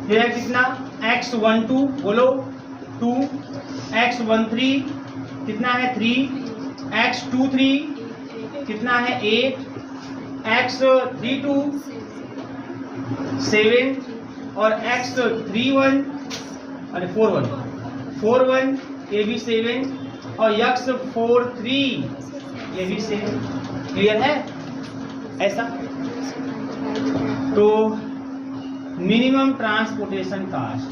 ये है कितना x12 बोलो 2, x13 कितना है 3, x23 कितना है 8, x32 7 और x31 अरे 41 ये भी 7 और x43 ये भी 7। क्लियर है? ऐसा तो मिनिमम ट्रांसपोर्टेशन कास्ट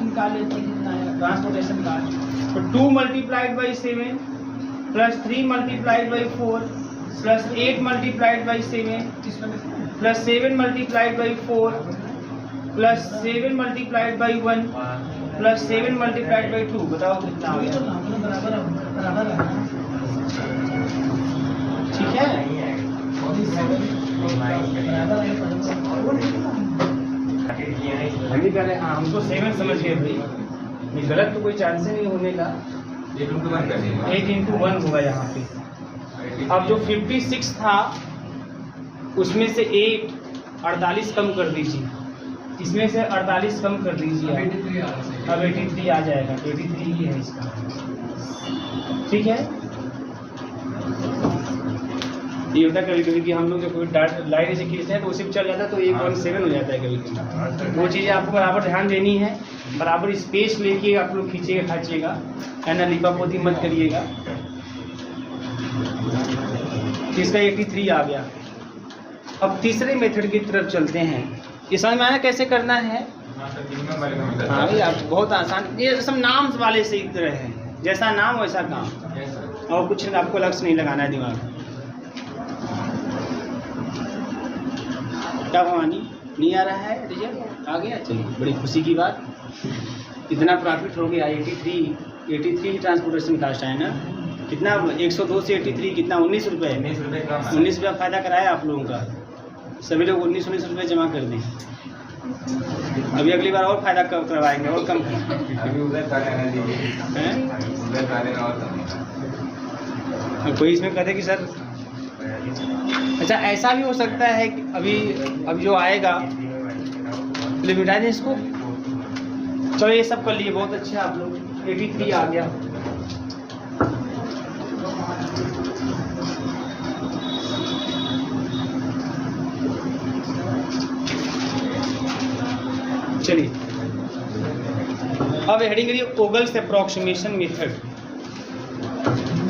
निकाल लेते हैं। कितना है ट्रांसपोर्टेशन कास्ट? तो 2 multiplied by 7 plus 3 multiplied by 4 plus 8 multiplied by 7 plus 7 multiplied by 4 plus 7 multiplied by 1 plus 7 multiplied by 2। बताओ कितना हो गया? ठीक है? हम भी कह रहे हैं हमको 7 समझिए भाई, ये गलत तो कोई चांस ही नहीं होने का। 8 into 1 होगा यहाँ पे। अब जो 56 था उसमें से 48 कम कर दीजिए, इसमें से 48 कम कर दीजिए, अब 83 आ जाएगा। 83 ही है इसका। ठीक है? ये होता है कभी कभी कि हम लोग जो कोई लाइन से खींचते हैं तो उसी पे चल जाता है तो 117 हो जाता है कभी कभी। वो चीज़ें आपको बराबर ध्यान देनी है, बराबर स्पेस लेके आप लोग खींचिएगा खाचिएगा, है ना, लिपापोती मत करिएगा। इसका 83 आ गया। अब तीसरे मेथड की तरफ चलते हैं। ये समझ में आया कैसे करना है? हाँ भाई आप बहुत आसान, ये सब नाम वाले से एक तरह है, जैसा नाम वैसा काम, और कुछ आपको लक्ष्य नहीं लगाना है दिमाग में। क्या भवानी नहीं आ रहा है रिजल्ट? आ गया, चलिए बड़ी खुशी की बात। इतना प्रॉफिट हो गया। 83 ट्रांसपोर्टेशन कास्ट है ना, कितना 102 से 83 कितना 19 रुपये। 19 रुपया फ़ायदा कराया आप लोगों का। सभी लोग 19 रुपये जमा कर दें। अभी अगली बार और फायदा करवाएंगे और कम कोई इसमें कहते कि सर अच्छा ऐसा भी हो सकता है कि अभी जो आएगा तो मिटा दें इसको। चलो ये सब कर लिए, बहुत अच्छा आप लोग। 83 आ गया। चलिए अब हेडिंग करिए Vogel's approximation method.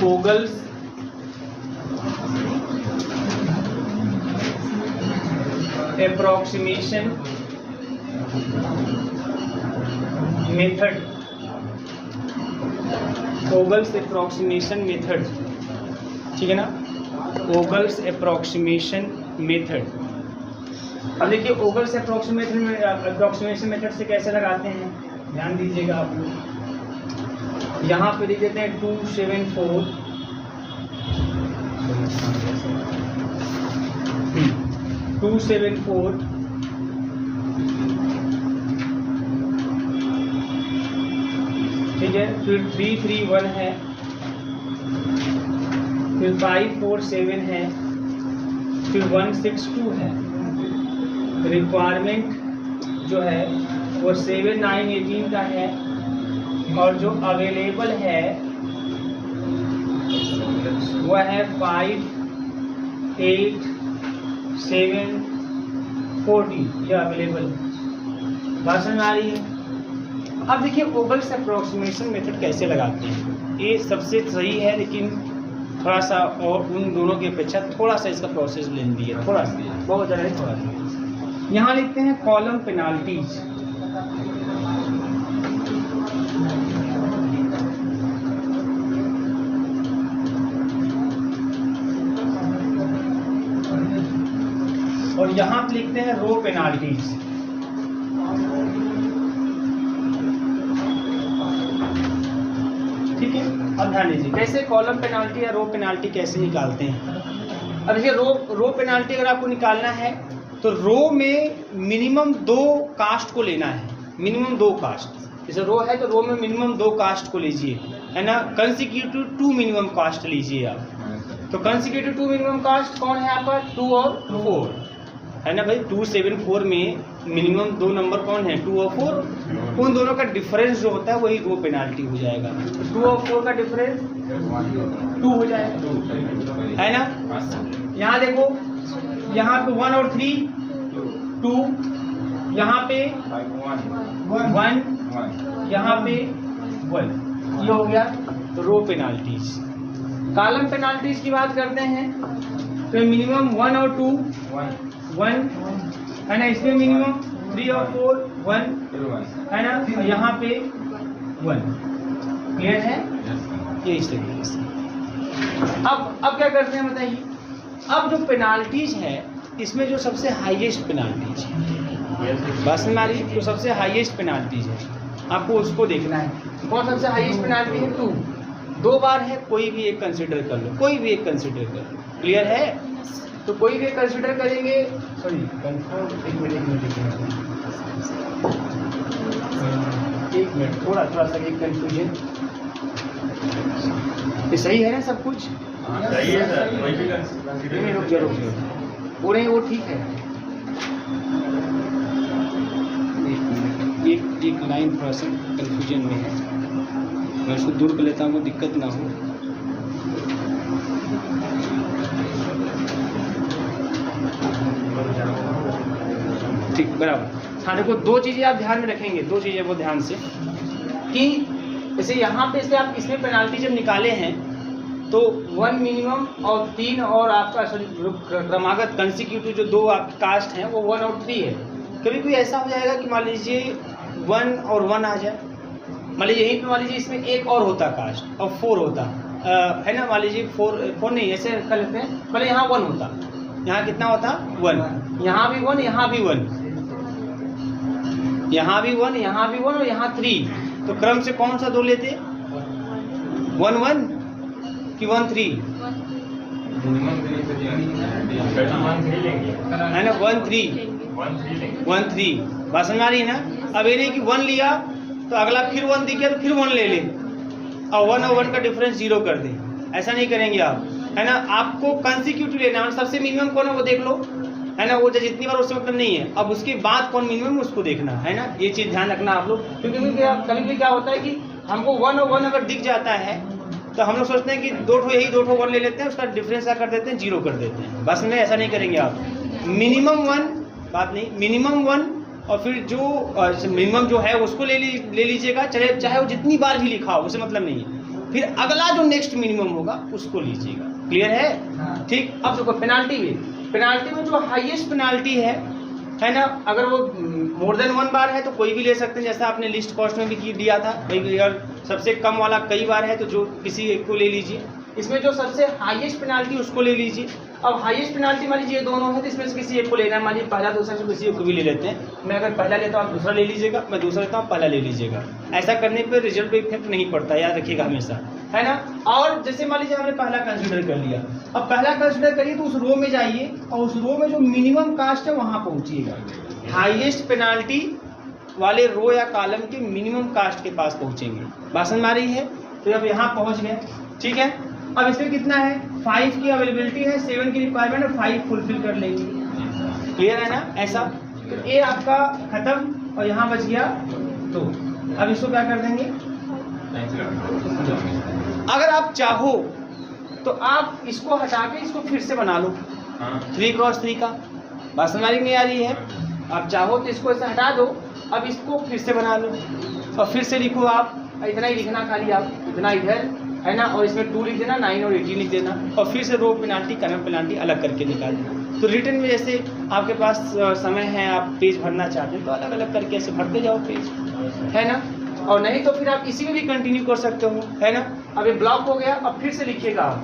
Vogel's approximation method. Vogel's approximation method, ठीक है ना? Vogel's approximation method. अब देखिए ओगल्स अप्रोक्सीमेशन मेथड से कैसे लगाते हैं, ध्यान दीजिएगा आप लोग। यहाँ पे लिख देते हैं 274 ठीक है, फिर 331 है, फिर 547 है, फिर 162 है। रिक्वायरमेंट जो है वो 7918 का है, और जो अवेलेबल है वह है 58740। ये अवेलेबल है। बात समझ आ रही है? अब देखिए ओगल्स अप्रोक्सीमेशन मेथड कैसे लगाते हैं। ये सबसे सही है, लेकिन थोड़ा सा और उन दोनों की अपेक्षा थोड़ा सा इसका प्रोसेस लेंदी है, थोड़ा सा, बहुत ज़्यादा है, थोड़ा सा। यहाँ लिखते हैं कॉलम पेनाल्टीज। और यहाँ पे लिखते हैं रो पेनाल्टीज। ठीक है, अब ध्यान दीजिए कैसे कॉलम पेनाल्टी या रो पेनाल्टी कैसे निकालते हैं। अब देखिए रो पेनाल्टी अगर आपको निकालना है तो रो में मिनिमम 2 कास्ट को लेना है। मिनिमम 2 कास्ट, जैसे रो है तो रो में मिनिमम 2 कास्ट को लीजिए, है ना। कंसिक्यूटिव 2 मिनिमम कास्ट लीजिए आप। तो कंसिक्यूटिव 2 मिनिमम कास्ट कौन है यहाँ पर? 2 और 4। है ना भाई। 274 में मिनिमम दो नंबर कौन है, 2 और 4, उन दोनों का डिफरेंस जो होता है वही रो पेनाल्टी हो जाएगा। 2 और 4 का डिफरेंस 2 हो जाएगा, है ना। यहाँ देखो, यहाँ पे 1 और 3 2, यहाँ पे 1, यहाँ पे 1, ये हो गया रो पेनाल्टीज। कॉलम पेनाल्टीज की बात करते हैं तो मिनिमम 1 और 2 1 है ना, इसमें मिनिमम 3 और 4 1 है ना, यहाँ पे 1। क्लियर है ये इस तरीके से। अब क्या करते हैं बताइए। अब जो पेनाल्टीज है इसमें जो सबसे हाईएस्ट पेनाल्टीज है, बस हमारी जो सबसे हाईएस्ट पेनाल्टीज है आपको उसको देखना है। कौन सबसे हाईएस्ट पेनाल्टी है, 2, 2 बार है, कोई भी एक कंसिडर कर लो, कोई भी एक कंसिडर कर लो। क्लियर है, तो कोई भी एक कंसिडर करेंगे। सॉरी कंफर्म, एक मिनट थोड़ा सा एक कंफ्यूजन। ये सही है ना सब कुछ, सही है सर, कोई भी रुकिए पूरे वो ठीक है। एक लाइन थोड़ा सा कंफ्यूजन में है, मैं उसको दूर कर लेता हूँ, दिक्कत ना हो। ठीक, बराबर। हाँ देखो, 2 चीज़ें आप ध्यान में रखेंगे, 2 चीज़ें वो ध्यान से, कि जैसे यहाँ पे से आप इसमें पेनाल्टी जब निकाले हैं तो 1 मिनिमम और 3 और आपका क्रमागत कंसिक्यूटिव जो 2 आपकी कास्ट हैं वो 1 और 3 है। कभी कोई ऐसा हो जाएगा कि मान लीजिए 1 और 1 आ जाए, मान लीजिए यहीं पे मान लीजिए इसमें एक और होता कास्ट और 4 होता है ना, मान लीजिए 4 नहीं, ऐसे कर लेते हैं, पहले यहाँ 1 होता, यहाँ कितना होता 1, यहाँ भी 1, यहाँ भी 1, यहाँ भी 1, यहाँ भी 1 और यहाँ 3। तो क्रम से कौन सा 2 लेते, 1 1 कि 1 3 है ना, 1 3 बात समझ आ रही है ना। अब ये नहीं कि 1 लिया तो अगला फिर 1 दिख गया तो फिर 1 ले ले और 1 और 1 का डिफरेंस 0 कर दे, ऐसा नहीं करेंगे आप, है ना। आपको कंसिक्यूटिव लेना है, सबसे मिनिमम कौन है वो देख लो, है ना, वो जितनी बार उससे मतलब नहीं है, अब उसके बाद कौन मिनिमम उसको देखना है ना। ये चीज़ ध्यान रखना आप लोग, क्योंकि कभी क्या होता है कि हमको 1 और 1 अगर दिख जाता है तो हम लोग सोचते हैं कि 2 ठो 1 ले लेते हैं, उसका डिफरेंस क्या कर देते हैं, 0 कर देते हैं। बस में ऐसा नहीं करेंगे आप, मिनिमम 1 बात नहीं, मिनिमम 1 और फिर जो मिनिमम जो है उसको ले लीजिएगा, चाहे वो जितनी बार भी लिखा हो, उसे मतलब नहीं है। फिर अगला जो नेक्स्ट मिनिमम होगा उसको लीजिएगा। क्लियर है, ठीक। अब देखो पेनाल्टी में जो हाईएस्ट पेनाल्टी है ना, अगर वो मोर देन 1 बार है तो कोई भी ले सकते हैं, जैसा आपने लिस्ट कॉस्ट में भी दिया था भाई, अगर सबसे कम वाला कई बार है तो जो किसी एक को ले लीजिए। इसमें जो सबसे हाईएस्ट पेनाल्टी उसको ले लीजिए। अब हाईएस्ट पेनाल्टी मान लीजिए ये दोनों है तो इसमें से किसी एक को लेना है, मान लीजिए पहला दूसरा से किसी एक को भी ले लेते हैं। मैं अगर पहला लेता हूँ आप दूसरा ले लीजिएगा, मैं दूसरा लेता हूँ पहला ले लीजिएगा। ऐसा करने पर रिजल्ट पे इफेक्ट नहीं पड़ता, याद रखिएगा हमेशा, है ना। और जैसे मान लीजिए हमने पहला कंसिडर कर लिया, अब पहला कंसिडर करिए तो उस रो में जाइए और उस रो में जो मिनिमम कास्ट है वहाँ पहुँचिएगा। हाईएस्ट पेनाल्टी वाले रो या कॉलम के मिनिमम कास्ट के पास पहुँचेंगे। बात समझ में आ रही है, तो अब यहाँ पहुँच गए, ठीक है। अब इसमें कितना है, 5 की अवेलेबिलिटी है, 7 की रिक्वायरमेंट है, 5 फुलफिल कर लेंगे। क्लियर है ना, ऐसा। तो ये आपका खत्म और यहाँ बच गया 2। अब इसको क्या कर देंगे, अगर आप चाहो तो आप इसको हटा के इसको फिर से बना लो 3x3 का। बात समझ नहीं आ रही है, आप चाहो तो इसको ऐसे हटा दो, अब इसको फिर से बना लो और फिर से लिखो। आप इतना ही लिखना, खाली आप इतना इधर, है ना, और इसमें 2 लिख देना, 9 और 18 लिख देना और फिर से रो पेनाल्टी कॉलम पेनाल्टी अलग करके निकाल देना। तो रिटर्न में जैसे आपके पास समय है, आप पेज भरना चाहते हैं तो अलग अलग करके ऐसे भरते जाओ पेज, है ना। और नहीं तो फिर आप इसी में भी कंटिन्यू कर सकते हो, है ना। अब ये ब्लॉक हो गया, अब फिर से लिखिएगा आप,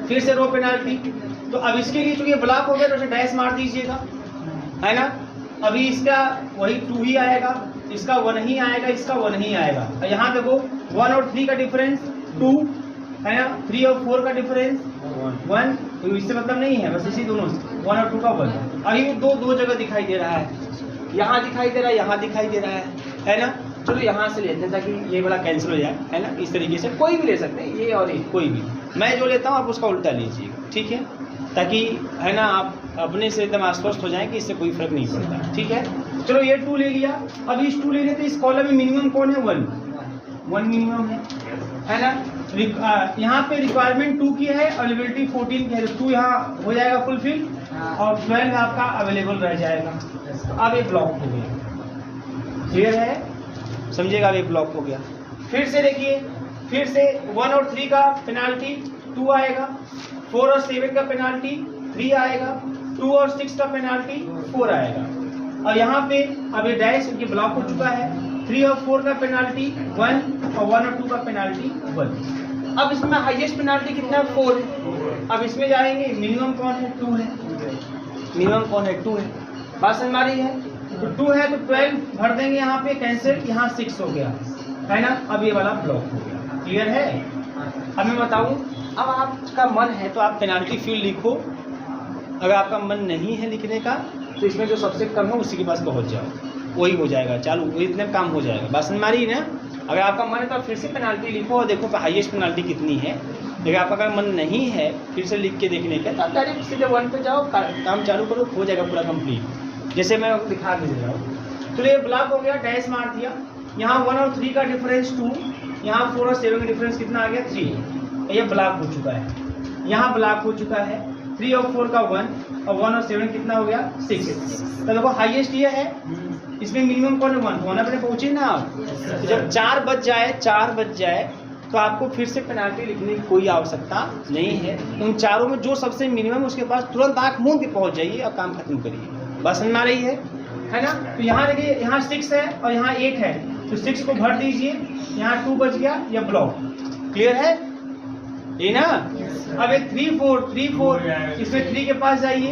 फिर से रो पेनाल्टी। तो अब इसके लिए चूंकि ब्लॉक हो गया तो डैश मार दीजिएगा, है ना। अभी इसका वही 2 ही आएगा, इसका 1 ही आएगा, इसका 1 ही आएगा। यहाँ देखो 1 और 3 का डिफरेंस 2 है ना, 3 और 4 का डिफरेंस 1, तो इससे मतलब नहीं है, बस इसी दोनों से 1 और 2 का 1। अभी दो जगह दिखाई दे रहा है, यहाँ दिखाई दे रहा है, यहाँ दिखाई दे रहा है ना। चलो यहाँ से लेते हैं ताकि ये वाला कैंसिल हो जाए, है ना। इस तरीके से कोई भी ले सकते हैं, ये और ये कोई भी, मैं जो लेता हूँ आप उसका उल्टा लीजिएगा, ठीक है। ताकि है ना आप अपने से एकदम आश्वस्त हो जाएं कि इससे कोई फर्क नहीं पड़ता। ठीक है, चलो ये 2 ले लिया। अब इस 2 ले लेते, इस कॉलम में मिनिमम कौन है? 1 मिनिमम है ना। यहाँ पे रिक्वायरमेंट 2 की है, अवेलेबिलिटी 14 की है, तो 2 यहाँ हो जाएगा फुलफिल और 12 आपका अवेलेबल रह जाएगा। तो अब ये ब्लॉक हो गया, क्लियर है, समझिएगा, अब ये ब्लॉक हो गया। फिर से देखिए, फिर से 1 और 3 का पेनाल्टी 2 आएगा, 4 और 7 का पेनाल्टी 3 आएगा, 2 और 6 का पेनाल्टी 4 आएगा। और यहाँ पे अब ये डैश ये ब्लॉक हो चुका है, 3 और 4 का पेनाल्टी 1 और 1 और 2 का पेनाल्टी 1। अब इसमें हाईएस्ट पेनाल्टी कितना है? 4 है। अब इसमें जाएंगे, मिनिमम कौन है? 2 है। मिनिमम कौन है? 2 है। बात समझ में आ रही है? तो 2 है तो 12 भर देंगे यहाँ पे, कैंसिल, यहाँ 6 हो गया, है ना। अब ये वाला ब्लॉक हो गया, क्लियर है। अब मैं बताऊँ, अब आपका मन है तो आप पेनाल्टी फील्ड लिखो, अगर आपका मन नहीं है लिखने का तो इसमें जो सबसे कम है उसी के पास पहुंच जाओ, वही हो जाएगा चालू, वही इतने काम हो जाएगा। बात समझ में आ रही है ना। अगर आपका मन है तो आप फिर से पेनाल्टी लिखो और देखो हाईएस्ट पेनाल्टी कितनी है। लेकिन आपका अगर मन नहीं है फिर से लिख के देखने का, तो आप डायरेक्ट सीधे 1 पे जाओ, काम चालू करो, हो जाएगा पूरा कंप्लीट, जैसे मैं दिखा के दे रहा हूँ। तो ये ब्लॉक हो गया, डैश मार दिया। यहाँ 1 और 3 का डिफरेंस 2, यहाँ 4 और 7 का डिफरेंस कितना आ गया? 3। ये ब्लॉक हो चुका है, यहाँ ब्लॉक हो चुका है। 3 और 4 का 1 और 1 और 7 कितना हो गया? 6। तो देखो हाईएस्ट ये है, इसमें मिनिमम कौन है? 1 अपने पहुंचे ना आप। तो जब 4 बज जाए तो आपको फिर से पेनाल्टी लिखने की कोई आवश्यकता नहीं है। उन चारों में जो सबसे मिनिमम उसके पास तुरंत आंख मूंद के पहुंच जाइए और काम खत्म करिए। बात समझ में आ रही है ना। तो यहाँ देखिए, यहाँ 6 है और यहाँ 8 है, तो 6 को भर दीजिए, यहाँ 2 बच गया, यह ब्लॉक, क्लियर है ये ना। अब एक 3 4 इसमें 3 के पास जाइए,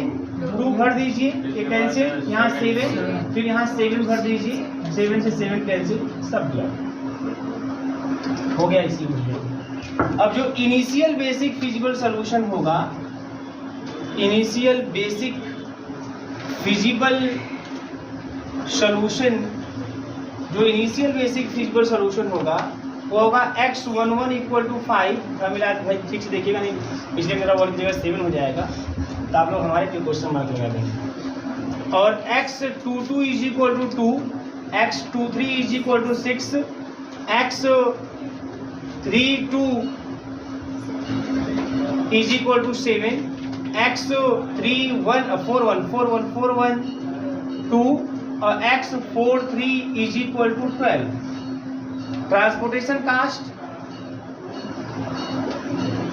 2 भर दीजिए, ये कैंसिल, यहाँ 7, फिर यहाँ 7 भर दीजिए, 7 से 7 कैंसिल, सब ब्लॉक हो गया इसी में। अब जो इनिशियल बेसिक फिजिबल सॉल्यूशन होगा, इनिशियल बेसिक फिजिबल सॉल्यूशन, जो इनिशियल बेसिक फिजिबल सॉल्यूशन होगा वो होगा x11 इक्वल टू 5। मिला भाई ठीक से देखिएगा, नहीं इसलिए मेरा 1 की जगह 7 हो जाएगा, तो आप लोग हमारे पे क्वेश्चन मार्क लगा देंगे। और x22 is equal to 2, x23 is equal to 6, x32 is equal to 7, x41 2 और x43 is equal to 12। Transportation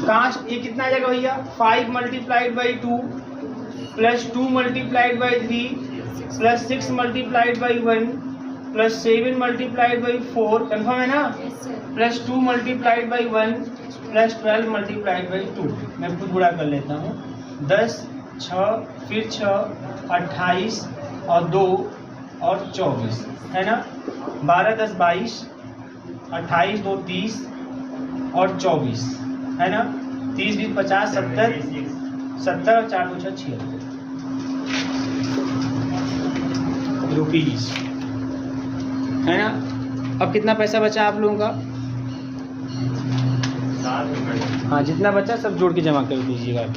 cost ये कितना आ जाएगा भैया? 5 multiplied by 2 plus 2 multiplied by 3 plus 6 multiplied by 1 plus 7 multiplied by 4, confirm है ना, plus 2 multiplied by 1 plus 12 multiplied by 2। मैं खुद गुणा कर लेता हूँ, 10 6 फिर 6 28 और 2 और 24 है ना, 12 10 22 28 2 30 और 24 है ना, 30 20 50 70 और 4 2 6 76 रुपीज है ना। अब कितना पैसा बचा आप लोगों का? 7 रुपये। हाँ, जितना बचा सब जोड़ के जमा कर दीजिएगा आप।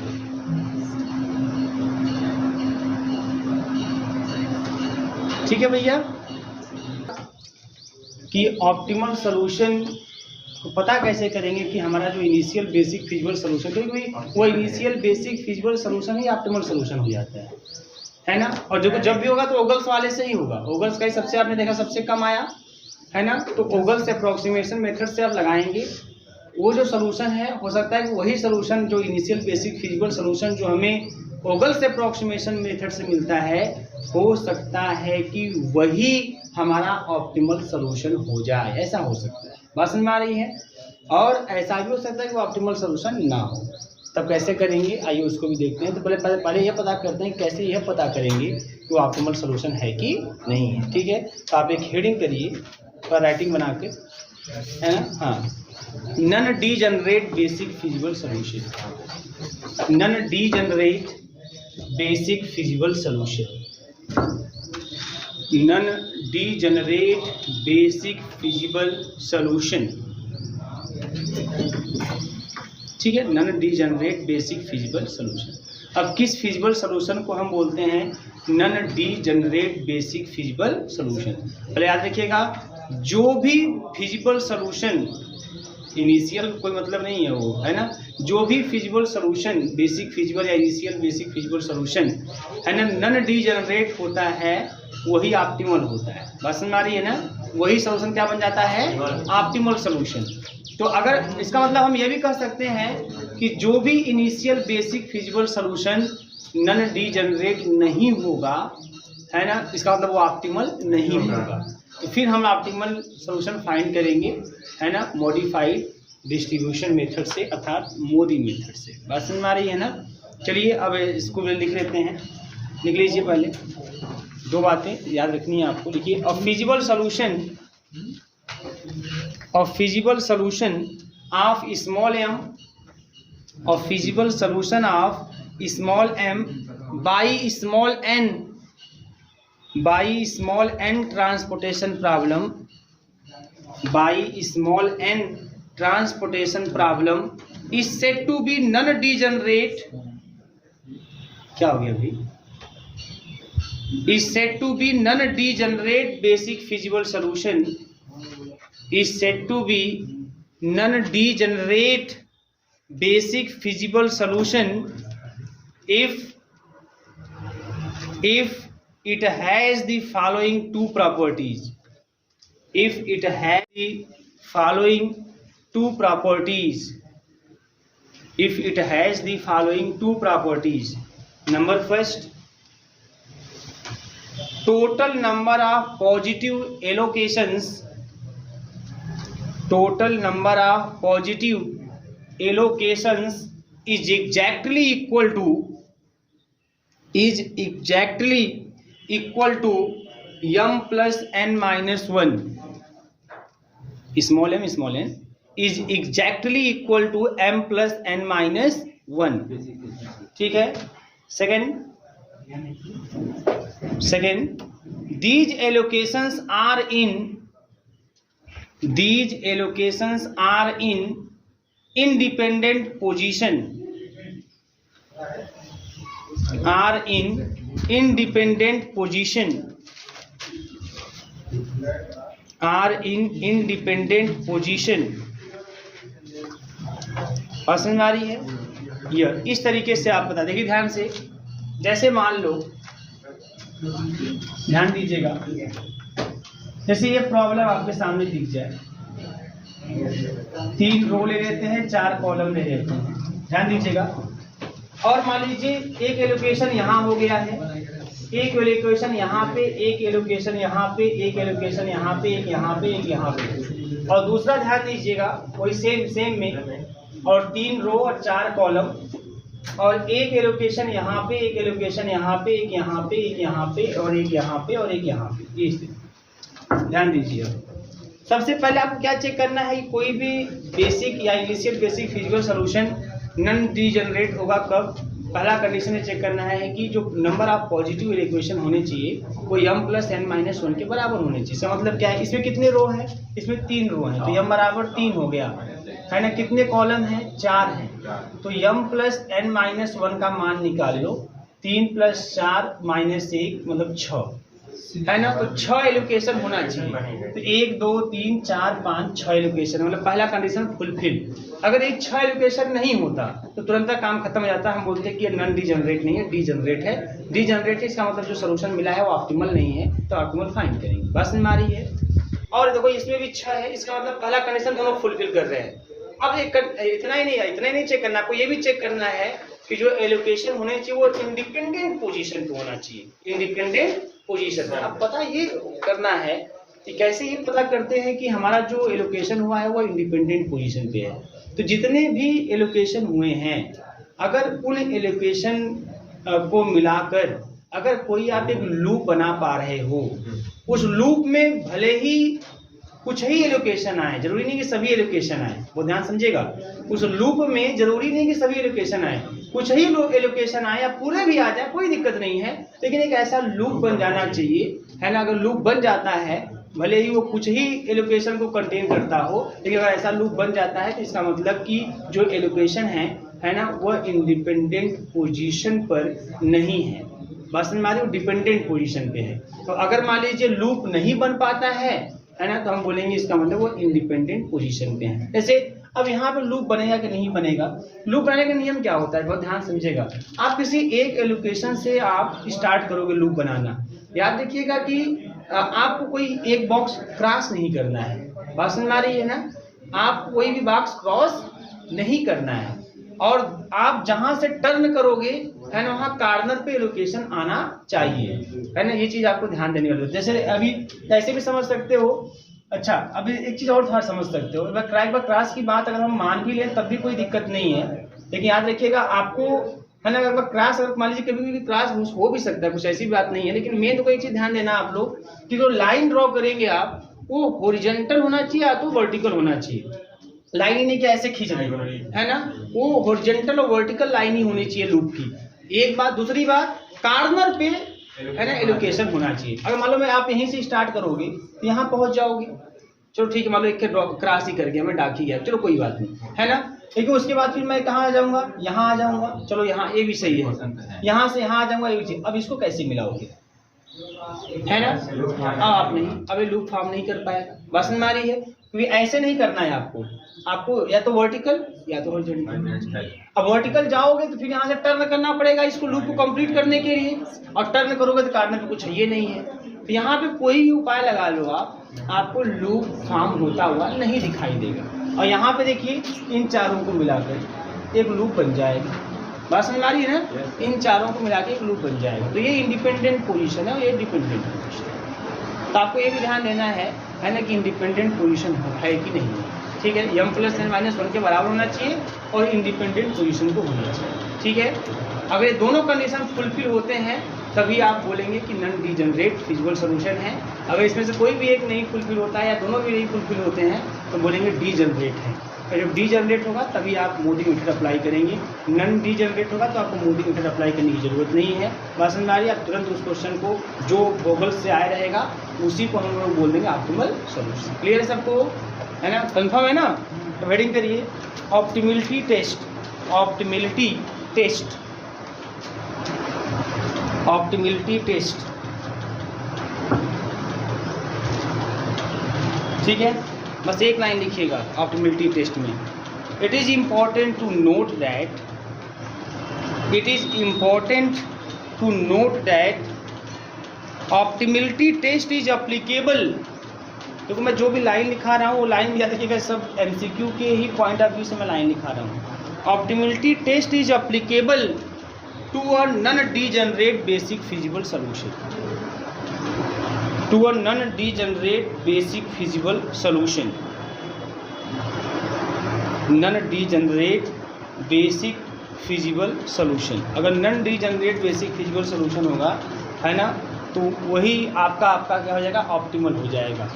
ठीक है भैया, कि ऑप्टिमल सॉल्यूशन पता कैसे करेंगे कि हमारा जो इनिशियल बेसिक फिजिबल सॉल्यूशन, क्योंकि वो इनिशियल बेसिक फिजिबल सॉल्यूशन ही ऑप्टिमल सॉल्यूशन हो जाता है ना। और जो जब भी होगा तो ओगल्स वाले से ही होगा। ओगल्स का ही सबसे आपने देखा सबसे कम आया है ना, तो ओगल्स अप्रोक्सीमेशन मेथड से आप लगाएंगे, वो जो सॉल्यूशन है हो सकता है कि वही सॉल्यूशन जो इनिशियल बेसिक फिजिबल सॉल्यूशन जो हमें ओगल्स अप्रोक्सीमेशन मेथड से मिलता है, हो सकता है कि वही हमारा ऑप्टिमल सॉल्यूशन हो जाए, ऐसा हो सकता है। बात समझ में आ रही है। और ऐसा भी हो सकता है कि वो ऑप्टिमल सॉल्यूशन ना हो, तब कैसे करेंगे आइए उसको भी देखते हैं। तो पहले यह पता करते हैं कैसे यह पता करेंगे कि वो ऑप्टिमल सॉल्यूशन है कि नहीं है। ठीक है, तो आप एक हेडिंग करिए और राइटिंग बना के, है ना। हाँ, non degenerate basic feasible solution, non degenerate basic feasible solution, non degenerate basic feasible solution. ठीक है, non degenerate basic feasible solution. अब किस फिजिबल सोल्यूशन को हम बोलते हैं? Non degenerate basic feasible solution. पहले याद रखिएगा, जो भी फिजिबल सोल्यूशन, इनिशियल कोई मतलब नहीं है वो, है ना, जो भी फिजिबल सोल्यूशन बेसिक फिजिबल या इनिशियल बेसिक फिजिबल सोल्यूशन है ना, नन डीजेनरेट होता है, वही ऑप्टिमल होता है। बात समझ आ रही है ना? वही सोल्यूशन क्या बन जाता है? Optimal solution. तो अगर इसका मतलब हम ये भी कह सकते हैं कि जो भी initial basic feasible solution non degenerate नहीं होगा, है ना, इसका मतलब वो ऑप्टिमल नहीं होगा। तो फिर हम ऑप्टिमल सोल्यूशन फाइंड करेंगे, है ना, मॉडिफाइड डिस्ट्रीब्यूशन मेथड से, अर्थात मोदी मेथड से। बात समझ में आ रही है ना? चलिए अब इसको लिख लेते हैं, लिख लीजिए। पहले दो बातें याद रखनी है आपको, लिखिए। A feasible solution of small m, a feasible solution of small m by small n transportation problem, by small n transportation problem is said to be non degenerate. क्या हो गया अभी? Is said to be non degenerate basic feasible solution, is said to be non degenerate basic feasible solution if it has the following two properties, if it has the following two properties, if it has the following two properties. Number first, total number of positive allocations, total number of positive allocations is exactly equal to m plus n minus 1. small m is exactly equal to m plus n minus 1. ठीक है। second, these allocations are in independent position, are in independent position, are in independent position। समझ आ रही है? यह इस तरीके से आप बता देखिए ध्यान से। जैसे मान लो, ध्यान दीजिएगा, जैसे ये प्रॉब्लम आपके सामने दिख जाए, 3 रो ले लेते हैं, 4 कॉलम ले लेते हैं, ध्यान दीजिएगा। और मान लीजिए एक एलोकेशन यहाँ हो गया है, एक एलोकेशन यहाँ पे, एक एलोकेशन यहाँ पे, एक एलोकेशन यहाँ पे, एक यहाँ पे, एक यहाँ पे, और दूसरा ध्यान दीजिएगा वही सेम में, और 3 रो और 4 कॉलम, और एक एलोकेशन यहाँ पे, एक एलोकेशन यहाँ पे, एक यहाँ पे, एक यहाँ पे, और एक यहाँ पे, और एक यहाँ पे। ये ध्यान दीजिए। सबसे पहले आपको क्या चेक करना है, कोई भी बेसिक या initial basic physical solution non degenerate होगा कब? पहला कंडीशन चेक करना है कि जो नंबर ऑफ पॉजिटिव इक्वेशन होने चाहिए वो m प्लस n माइनस 1 के बराबर होने चाहिए। इसका मतलब क्या है? इसमें कितने रो हैं? इसमें 3 रो हैं, तो m बराबर 3 हो गया, है ना। कितने कॉलम हैं? 4 हैं, तो m प्लस n माइनस 1 का मान निकाल लो। 3 प्लस 4 माइनस 1 मतलब 6, है ना। तो 6 एलोकेशन होना चाहिए। तो 1 2 3 4 5 6 एलोकेशन, मतलब पहला कंडीशन फुलफिल। अगर एक 6 एलोकेशन नहीं होता तो तुरंत काम खत्म हो जाता है। हम बोलते हैं कि नन डीजेनरेट नहीं है, डीजेनरेट है। डीजेनरेट है इसका मतलब जो सोल्यूशन मिला है वो ऑप्टिमल नहीं है, तो ऑप्टिमल फाइंड करेंगे। बस समझ में आ रही है? और देखो इसमें भी 6 है, इसका मतलब पहला कंडीशन दोनों फुलफिल कर रहे हैं। अब इतना ही नहीं चेक करना, आपको ये भी चेक करना है कि जो एलोकेशन होने चाहिए वो इंडिपेंडेंट पोजीशन पे होना चाहिए, इंडिपेंडेंट पोजीशन। अब पता ये करना है कि कैसे ये पता करते हैं कि हमारा जो एलोकेशन हुआ है वो इंडिपेंडेंट पोजीशन पे है। तो जितने भी एलोकेशन हुए हैं, अगर उन एलोकेशन को मिलाकर अगर कोई आप एक लूप बना पा रहे हो, उस लूप में भले ही कुछ ही एलोकेशन आए, जरूरी नहीं कि सभी एलोकेशन आए, वो ध्यान समझिएगा। उस लूप में जरूरी नहीं कि सभी एलोकेशन आए, कुछ ही एलोकेशन आए या पूरे भी आ जाए, कोई दिक्कत नहीं है, लेकिन एक ऐसा लूप बन जाना चाहिए, है ना। अगर लूप बन जाता है, भले ही वो कुछ ही एलोकेशन को कंटेन करता हो, लेकिन अगर ऐसा लूप बन जाता है तो इसका मतलब कि जो एलोकेशन है है ना, वह इंडिपेंडेंट पोजीशन पर नहीं है। बस हमारी वो डिपेंडेंट पोजीशन पे है। तो अगर मान लीजिए लूप नहीं बन पाता है ना, तो हम बोलेंगे इसका मतलब वो इंडिपेंडेंट पोजीशन पे है। जैसे अब यहाँ पे लूप बनेगा कि नहीं बनेगा, लूप बनाने का नियम क्या होता है, बहुत ध्यान समझिएगा। आप किसी एक एलोकेशन से आप स्टार्ट करोगे लूप बनाना, याद रखिएगा कि आपको कोई एक बॉक्स क्रॉस नहीं करना है। बात समझ आ रही है ना, आप कोई भी बॉक्स क्रॉस नहीं करना है, और आप जहां से टर्न करोगे है ना, वहाँ कार्नर पे लोकेशन आना चाहिए, है ना। ये चीज आपको ध्यान देने वाली है। जैसे अभी ऐसे भी समझ सकते हो। अच्छा, अभी एक चीज और थोड़ा समझ सकते हो, क्रॉस की बात अगर हम मान भी लें तब भी कोई दिक्कत नहीं है, लेकिन याद रखिएगा आपको, है ना, अगर क्रॉस, अगर मान लीजिए कभी भी क्रॉस हो भी सकता है, कुछ ऐसी बात नहीं है, लेकिन मेन तो एक चीज ध्यान देना आप लोग कि जो लाइन ड्रॉ करेंगे आप, वो हॉरिजॉन्टल होना चाहिए या तो वर्टिकल होना चाहिए। लाइन ही नहीं क्या ऐसे खींच रही है ना, वो हॉरिजॉन्टल और वर्टिकल लाइन ही होनी चाहिए लूप की। एक बात, दूसरी बात, कार्नर पे है ना एलोकेशन होना चाहिए। अगर मान लो मैं आप यहीं से स्टार्ट करोगे तो यहाँ पहुंच जाओगे, चलो ठीक है, मान लो एक क्रॉस ही कर गया, मैं डाक ही गया, चलो कोई बात नहीं, है ना। लेकिन उसके बाद फिर मैं कहाँ आ जाऊंगा, यहाँ आ जाऊंगा, चलो यहाँ ये भी सही है, यहाँ से यहाँ आ जाऊंगा, ये भी सही। अब इसको कैसे मिलाओगे, है ना, आप नहीं, अभी लूप फॉर्म नहीं कर पाएगा। बस हमारी है, क्योंकि ऐसे नहीं करना है आपको या तो वर्टिकल या तो हॉरिजॉन्टल। अब वर्टिकल जाओगे तो फिर यहाँ से टर्न करना पड़ेगा इसको लूप को कंप्लीट करने के लिए, और टर्न करोगे तो कार्नर पे कुछ ये नहीं है। तो यहाँ पे कोई भी उपाय लगा लो आप, आपको लूप फॉर्म होता हुआ नहीं दिखाई देगा। और यहाँ पे देखिए इन चारों को मिलाकर एक लूप बन जाएगा। बात समझ आ रही है ना, इन चारों को मिला के एक लूप बन जाएगा। तो ये इंडिपेंडेंट पोजीशन है और ये डिपेंडेंट पोजीशन है। तो आपको ये भी ध्यान देना है ना, कि इंडिपेंडेंट पोजीशन है कि नहीं है, ठीक है। m + n - 1 के बराबर होना चाहिए और इंडिपेंडेंट पोजीशन को होना चाहिए, ठीक है। अगर ये दोनों कंडीशन फुलफिल होते हैं तभी आप बोलेंगे कि नॉन डीजनरेट फिजिबल सॉल्यूशन है। अगर इसमें से कोई भी एक नहीं फुलफिल होता है या दोनों भी नहीं फुलफिल होते हैं तो बोलेंगे डीजनरेट है। और जब डीजनरेट होगा तभी आप मोदी मेथड अप्लाई करेंगे। नॉन डीजनरेट होगा तो आपको मोदी मेथड अप्लाई करने की जरूरत नहीं है। बात समझ आ रही है, आप तुरंत उस क्वेश्चन को जो गूगल से आया रहेगा उसी को हम लोग बोल देंगे ऑप्टिमल सॉल्यूशन। क्लियर है सबको, है ना, कंफर्म है ना। तो वेटिंग करिए, optimality test, optimality test, optimality test, ठीक है। बस एक लाइन लिखिएगा ऑप्टिमिलिटी टेस्ट में। It is important to note that, it is important to note that optimality test is applicable. देखो मैं जो भी लाइन लिखा रहा हूँ वो लाइन भी याद रखिएगा, सब एमसीक्यू के ही पॉइंट ऑफ व्यू से मैं लाइन लिखा रहा हूँ। Optimality test is applicable to a non degenerate basic feasible solution, to a non degenerate basic feasible solution, non degenerate basic feasible solution. अगर non degenerate basic feasible solution होगा, है ना, तो वही आपका क्या हो जाएगा, ऑप्टिमल हो जाएगा।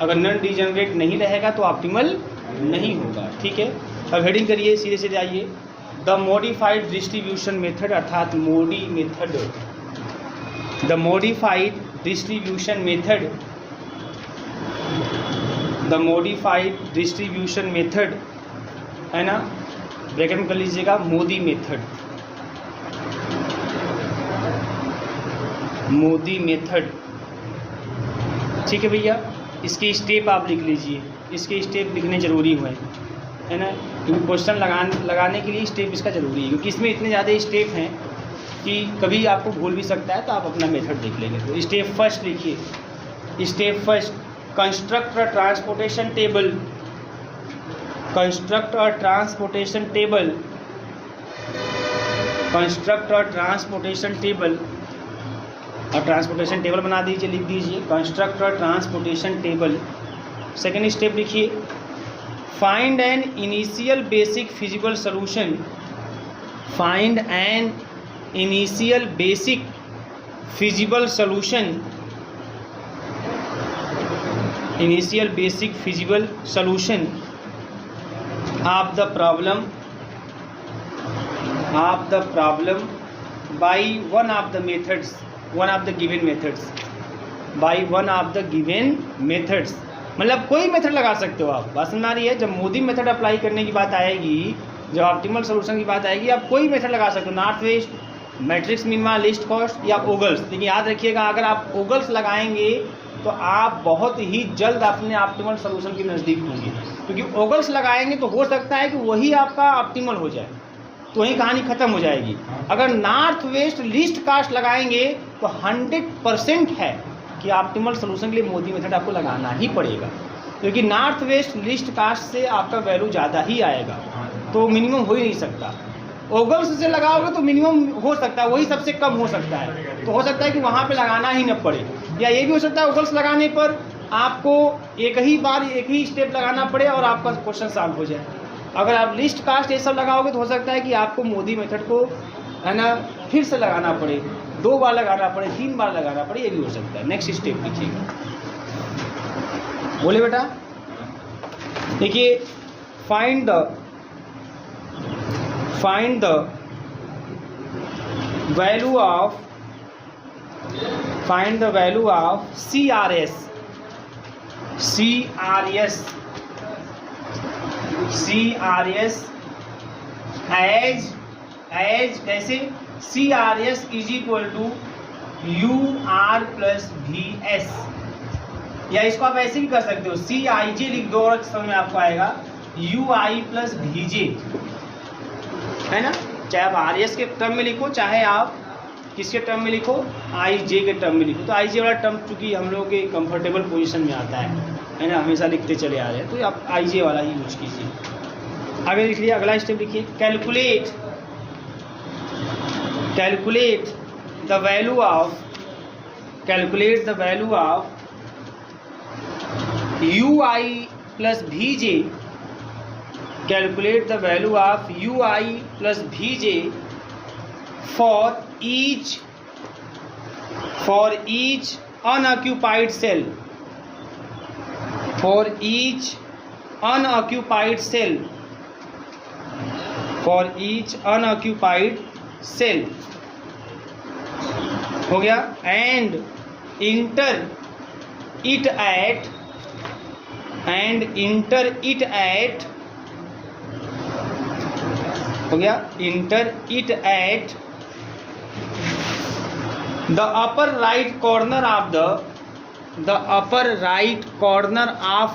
अगर नॉन डीजनरेट नहीं रहेगा तो ऑप्टिमल नहीं होगा, ठीक है। अब हेडिंग करिए, सीधे सीधे आइए। द मॉडिफाइड डिस्ट्रीब्यूशन मेथड, अर्थात मोडी method, the modified distribution method, the modified distribution method, है ना, ब्रैकेट में कर लीजिएगा मोदी मेथड, मोदी मेथड, ठीक है भैया। इसके स्टेप आप लिख लीजिए, इसके स्टेप लिखने जरूरी हुए, है ना, क्योंकि क्वेश्चन लगाने के लिए स्टेप इसका जरूरी है, क्योंकि इसमें इतने ज़्यादा स्टेप हैं कि कभी आपको भूल भी सकता है, तो आप अपना मेथड देख लेंगे। तो स्टेप फर्स्ट लिखिए, step first, construct a transportation table, construct a transportation table, construct a transportation table, और ट्रांसपोर्टेशन टेबल बना दीजिए, लिख दीजिए construct a transportation table. Second step लिखिए, find an initial basic feasible solution, find an initial basic feasible solution, initial basic feasible solution of the problem, of the problem by one of the methods, one of the given methods, by one of the given methods. मतलब कोई method लगा सकते हो आप। बात समझ आ रही है। जब मोदी मेथड अप्लाई करने की बात आएगी जब ऑप्टिमल सोल्यूशन की बात आएगी आप कोई मेथड लगा सकते हो, north west, matrix minima, least cost या ओगल्स। लेकिन याद रखिएगा अगर आप ओगल्स लगाएंगे तो आप बहुत ही जल्द अपने ऑप्टिमल सोल्यूशन के नज़दीक होंगे, क्योंकि ओगल्स लगाएंगे तो हो सकता है कि वही आपका ऑप्टिमल हो जाए, तो वहीं कहानी ख़त्म हो जाएगी। अगर नॉर्थ वेस्ट लीस्ट कास्ट लगाएंगे तो 100% है कि ऑप्टिमल सोल्यूशन के लिए मोदी मेथड आपको लगाना ही पड़ेगा, क्योंकि नॉर्थ वेस्ट लीस्ट कास्ट से आपका वैल्यू ज़्यादा ही आएगा, तो मिनिमम हो ही नहीं सकता। ओगल्स से लगाओगे तो मिनिमम हो सकता है, वही सबसे कम हो सकता है, तो हो सकता है कि वहाँ पे लगाना ही न पड़े, या ये भी हो सकता है ओगल्स लगाने पर आपको एक ही स्टेप लगाना पड़े और आपका क्वेश्चन सॉल्व हो जाए। अगर आप लिस्ट कास्ट ये सब लगाओगे तो हो सकता है कि आपको मोदी मेथड को है ना फिर से लगाना पड़े, 2 बार लगाना पड़े, 3 बार लगाना पड़े, ये भी हो सकता है। नेक्स्ट स्टेप लिखिएगा, बोले बेटा। देखिए find the value of CRS as कैसे CRS is equal to UR plus VS, या इसको आप ऐसे भी कर सकते हो, CIJ लिख दो और समझ में आपको आएगा UI प्लस VJ, है ना। चाहे आप RS के टर्म में लिखो, चाहे आप किसके टर्म में लिखो, IJ के टर्म में लिखो। तो IJ वाला टर्म चूंकि हम लोग के कंफर्टेबल पोजीशन में आता है ना, हमेशा लिखते चले आ रहे हैं, तो आप IJ वाला ही यूज कीजिए। आगे लिख लिया, अगला स्टेप लिखिए, calculate the value of UI plus VJ, calculate the value of UI plus VJ for each unoccupied cell, हो गया, and enter it at हो गया, enter it at the upper right corner of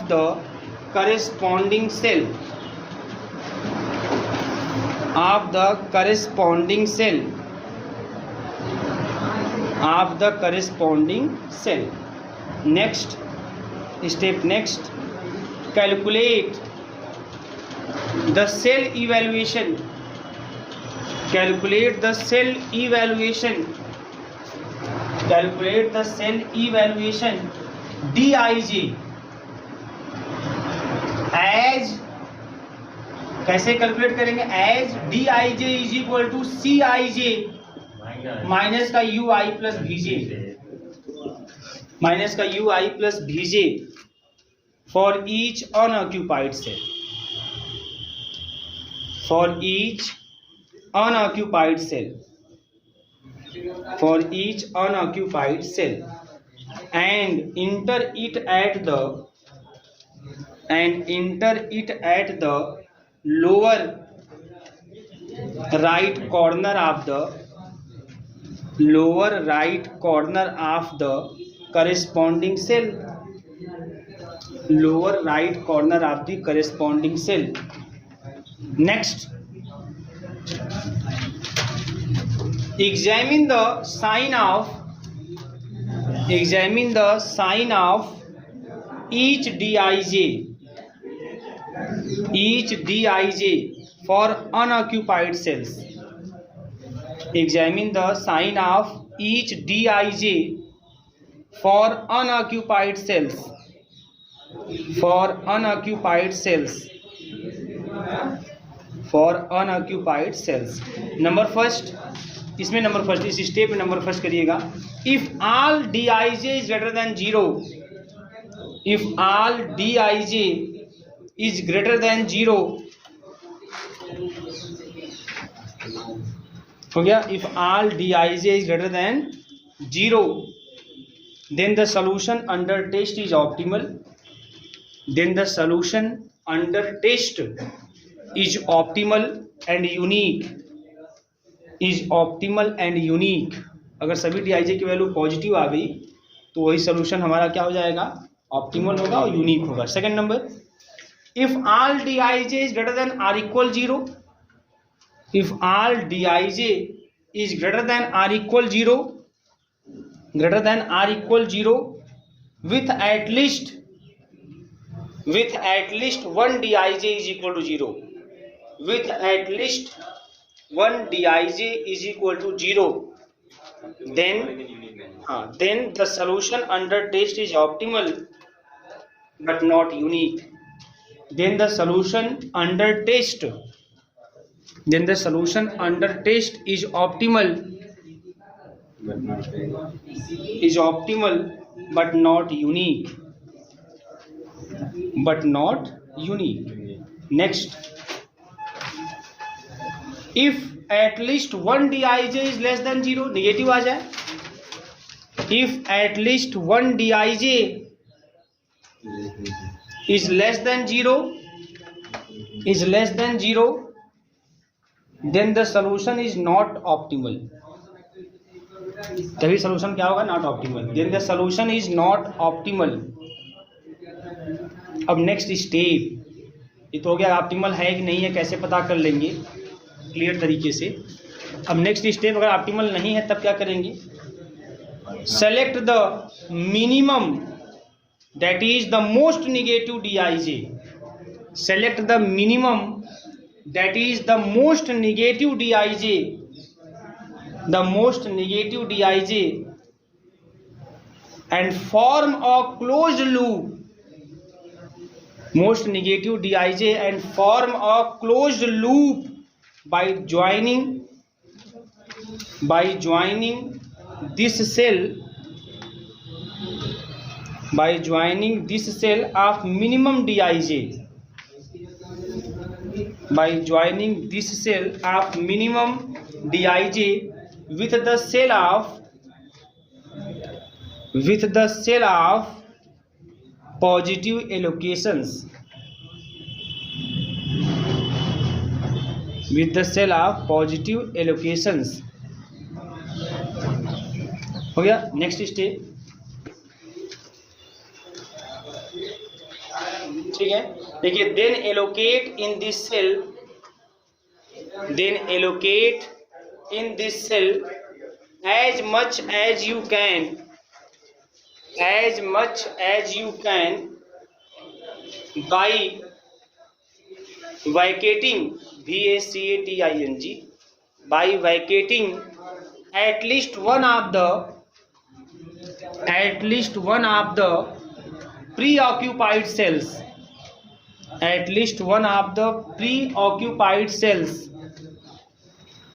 the corresponding cell next step, calculate the cell evaluation DIJ as, कैसे calculate करेंगे, as DIJ is equal to CIJ minus का UI plus VJ for each unoccupied cell and enter it at the lower right corner of the corresponding cell, next examine the sign of each Dij for unoccupied cells. Examine the sign of each Dij for unoccupied cells. Number first, इसमें number first, इस step में number first करिएगा, if all Dij is greater then 0, if all Dij is greater than 0, हो गया, if all Dij is greater than 0 then the solution under test is optimal, then the solution under test is optimal and unique, is optimal and unique। अगर सभी dij की value positive आ गई तो वही solution हमारा क्या हो जाएगा, ऑप्टिमल होगा और यूनिक होगा। Second number, if all dij is greater than or equal 0, if all dij is greater than or equal 0, greater than or equal 0 with at least one dij is equal to 0, with at least one dij is equal to 0, then the solution under test is optimal but not unique। Then the solution under test is optimal but not unique, Next, if at least one dij is less than 0, negative आ जाए, if at least one dij is less than 0, then the solution is not optimal। तभी solution क्या होगा, not optimal। then the solution is not optimal। अब next step, ये तो हो गया optimal है कि नहीं है कैसे पता कर लेंगे क्लियर तरीके से। अब नेक्स्ट स्टेप, अगर ऑप्टिमल नहीं है तब क्या करेंगे, select the minimum that is the most negative dij, select the minimum that is the most negative dij, and form a closed loop, most negative dij and form a closed loop by joining this cell of minimum dij, by joining this cell of minimum dij with the cell of positive allocations, हो गया। Next step, ठीक है, देखिए, then allocate in this cell as much as you can by vacating, by vacating at least one of the preoccupied cells,